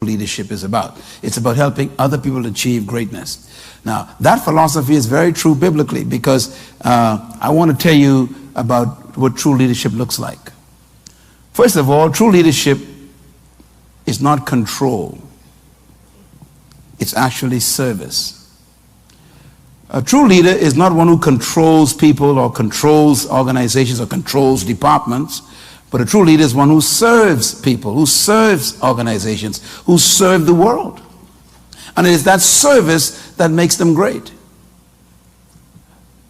leadership is about. It's about helping other people achieve greatness. Now, that philosophy is very true biblically because I want to tell you about what true leadership looks like. First of all, true leadership is not control. It's actually service. A true leader is not one who controls people or controls organizations or controls departments. But a true leader is one who serves people, who serves organizations, who serve the world. And it is that service that makes them great.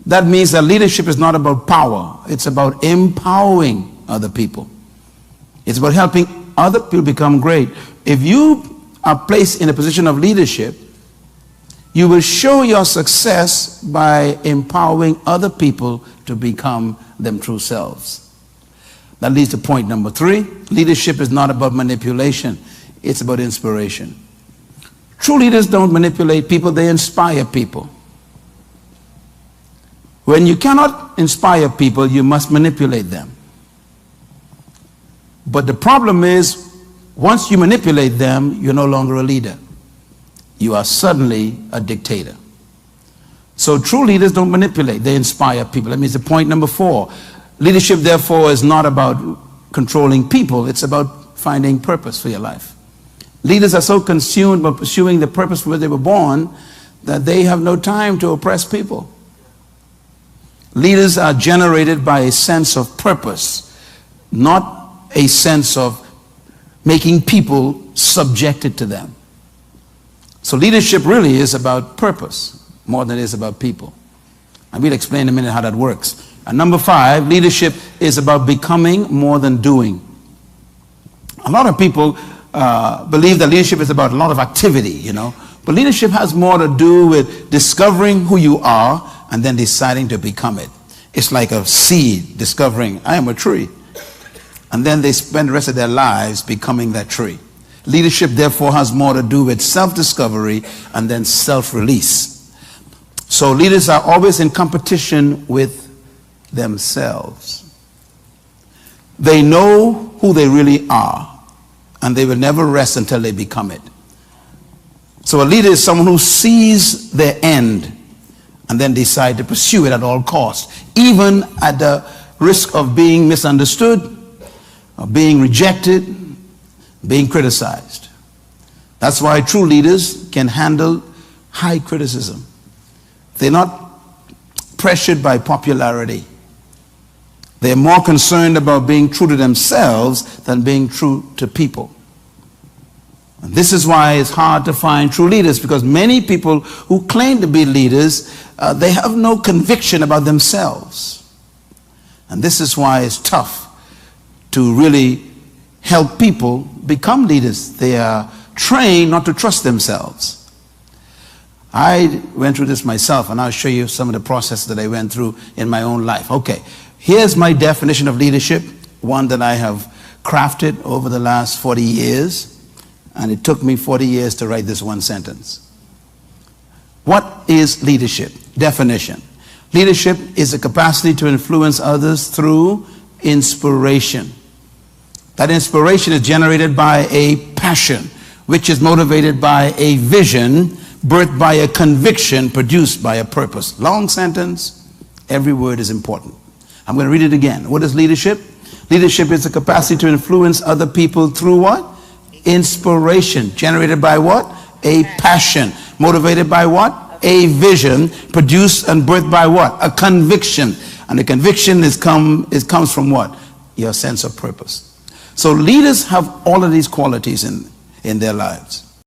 That means that leadership is not about power. It's about empowering other people. It's about helping other people become great. If you are placed in a position of leadership, you will show your success by empowering other people to become them true selves. That leads to point number 3. Leadership is not about manipulation. It's about inspiration. True leaders don't manipulate people, they inspire people. When you cannot inspire people, you must manipulate them. But the problem is, once you manipulate them, you're no longer a leader. You are suddenly a dictator. So true leaders don't manipulate, they inspire people. That means the point number 4. Leadership, therefore, is not about controlling people. It's about finding purpose for your life. Leaders are so consumed by pursuing the purpose for which they were born that they have no time to oppress people. Leaders are generated by a sense of purpose, not a sense of making people subjected to them. So leadership really is about purpose more than it is about people. And we'll explain in a minute how that works. And number 5, leadership is about becoming more than doing. A lot of people believe that leadership is about a lot of activity, you know. But leadership has more to do with discovering who you are and then deciding to become it. It's like a seed discovering, I am a tree. And then they spend the rest of their lives becoming that tree. Leadership, therefore, has more to do with self-discovery and then self-release. So leaders are always in competition with themselves. They know who they really are, and they will never rest until they become it. So a leader is someone who sees their end and then decide to pursue it at all costs, even at the risk of being misunderstood, of being rejected, being criticized. That's why true leaders can handle high criticism. They're not pressured by popularity. They're more concerned about being true to themselves than being true to people. And this is why it's hard to find true leaders, because many people who claim to be leaders, they have no conviction about themselves. And this is why it's tough to really help people become leaders. They are trained not to trust themselves. I went through this myself, and I'll show you some of the process that I went through in my own life. Okay, here's my definition of leadership, one that I have crafted over the last 40 years, and it took me 40 years to write this one sentence. What is leadership? Definition. Leadership is the capacity to influence others through inspiration. That inspiration is generated by a passion, which is motivated by a vision, birthed by a conviction, produced by a purpose. Long sentence, every word is important. I'm going to read it again. What is leadership? Leadership is the capacity to influence other people through what? Inspiration. Generated by what? A passion. Motivated by what? A vision. Produced and birthed by what? A conviction. And the conviction comes from what? Your sense of purpose. So leaders have all of these qualities in their lives.